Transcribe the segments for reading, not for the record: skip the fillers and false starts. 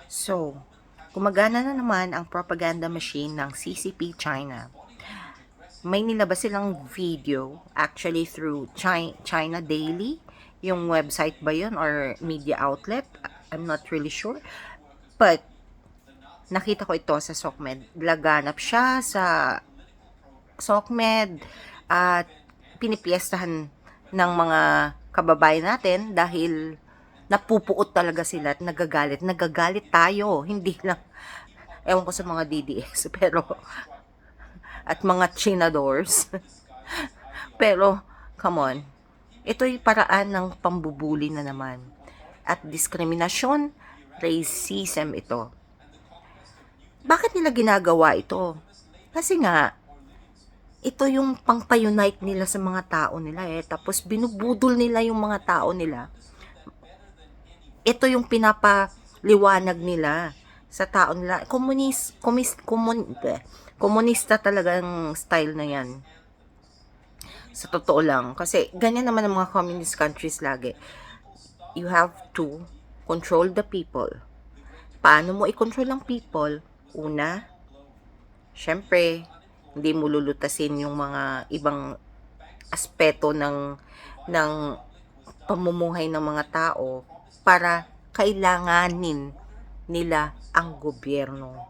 So, gumagana na naman ang propaganda machine ng CCP China. May nilabas silang video, actually through China Daily, yung website ba yun or media outlet, I'm not really sure. But, nakita ko ito sa SOCMED. Laganap siya sa SOCMED at pinipiestahan ng mga kababayan natin dahil napupuot talaga sila at nagagalit. Nagagalit tayo, hindi lang, ewan ko sa mga DDS, pero, at mga chinadors. Pero, come on, ito'y paraan ng pambubuli na naman. At diskriminasyon, racism ito. Bakit nila ginagawa ito? Kasi nga, ito yung pangpa-unite nila sa mga tao nila eh. Tapos binubudol nila yung mga tao nila. Ito yung pinapaliwanag nila sa tao nila. Komunista talagang style na yan. Sa totoo lang. Kasi ganyan naman ang mga communist countries lagi. You have to control the people. Paano mo i-control ang people? Una, syempre, hindi mo lulutasin yung mga ibang aspeto ng pamumuhay ng mga tao para kailanganin nila ang gobyerno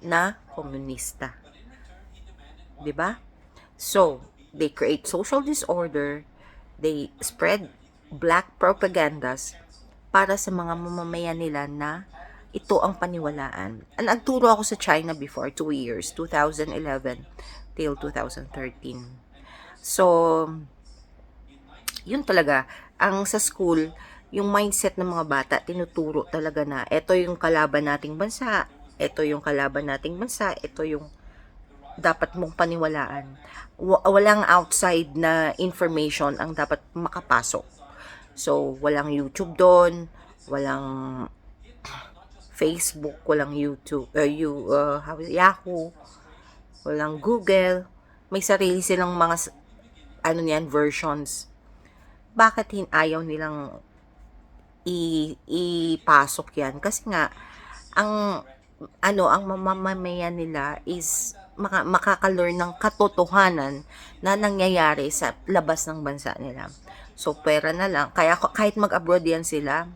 na komunista. 'Di ba? So, they create social disorder, they spread black propagandas para sa mga mamamayan nila na ito ang paniwalaan. Nagturo ako sa China before 2 years, 2011 till 2013. So, yun talaga, ang sa school, yung mindset ng mga bata, tinuturo talaga na, ito yung kalaban nating bansa, ito yung kalaban nating bansa, ito yung dapat mong paniwalaan. Walang outside na information ang dapat makapasok. So, walang YouTube doon, walang Facebook, walang YouTube, Yahoo, walang Google. May sarili silang mga versions. Bakit ayaw nilang ipasok yan? Kasi nga, ang mamamayan nila is makaka-learn ng katotohanan na nangyayari sa labas ng bansa nila. So, pera na lang. Kaya kahit mag-abroad yan sila,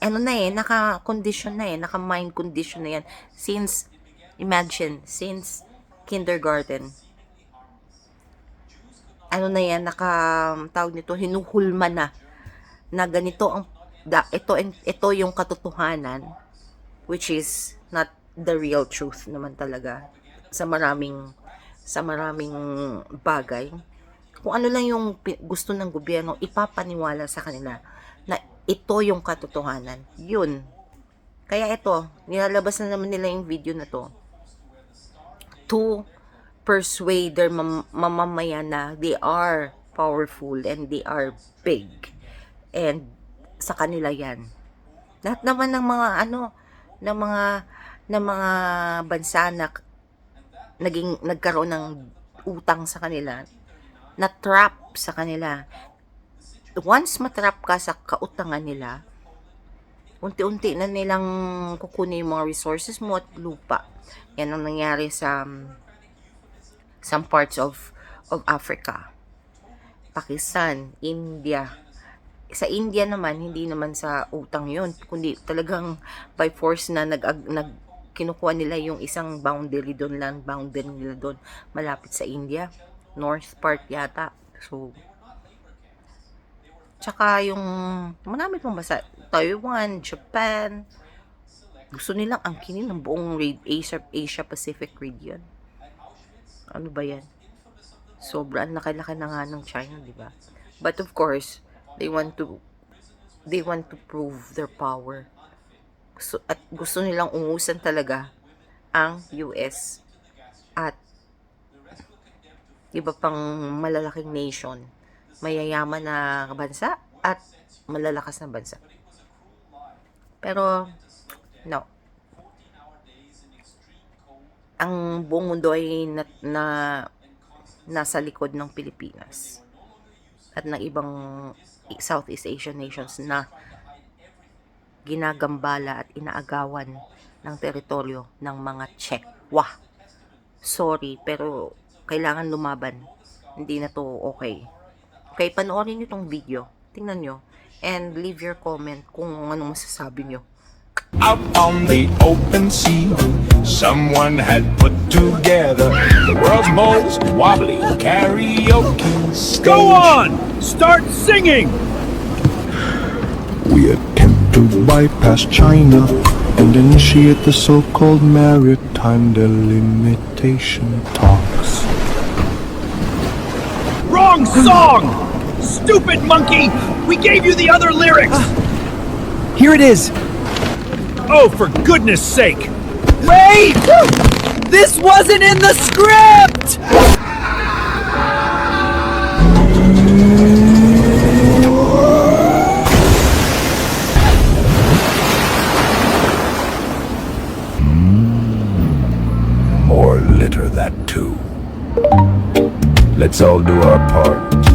naka-condition na naka-mind condition na yan. Since kindergarten. Tawag nito, hinuhulma na ganito ito yung katotohanan, which is not the real truth naman talaga sa maraming bagay. Kung ano lang yung gusto ng gobyerno ipapaniwala sa kanila na ito yung katotohanan. Yun. Kaya ito, nilalabas na naman nila yung video na to to persuade their mamamayan na they are powerful and they are big. And sa kanila yan. Lahat naman ng mga ng mga bansa na nagkaroon ng utang sa kanila, na trap sa kanila. Once matrap ka sa kautangan nila, unti-unti na nilang kukunin yung mga resources mo at lupa. Yan ang nangyari sa some parts of Africa. Pakistan, India. Sa India naman, hindi naman sa utang yun, kundi talagang by force na kinukuha nila yung isang boundary doon, land boundary nila doon, malapit sa India. North part yata. So, tsaka yung marami pang basa, Taiwan, Japan, gusto nilang angkinin ng buong Asia Pacific region. Ano ba yan? Sobrang laki-laki na nga ng China, di ba? But of course, they want to prove their power. At gusto nilang ungusan talaga ang US at iba pang malalaking nation, mayayaman na bansa at malalakas na bansa. Pero no, ang buong mundo ay nasa likod ng Pilipinas at ng ibang Southeast Asian nations na ginagambala at inaagawan ng teritoryo ng mga Czech. Wah! Sorry, pero kailangan lumaban. Hindi na to okay. Okay, panoorin nyo tong video. Tingnan nyo. And leave your comment kung anong masasabi nyo. Out on the open sea, someone had put together the world's most wobbly karaoke stage. Go on! Start singing! We attempt to bypass China and initiate the so-called maritime delimitation talks. Wrong song! Stupid monkey! We gave you the other lyrics! Here it is. Oh, for goodness sake! Wait! This wasn't in the script! Or litter that too. Let's all do our part.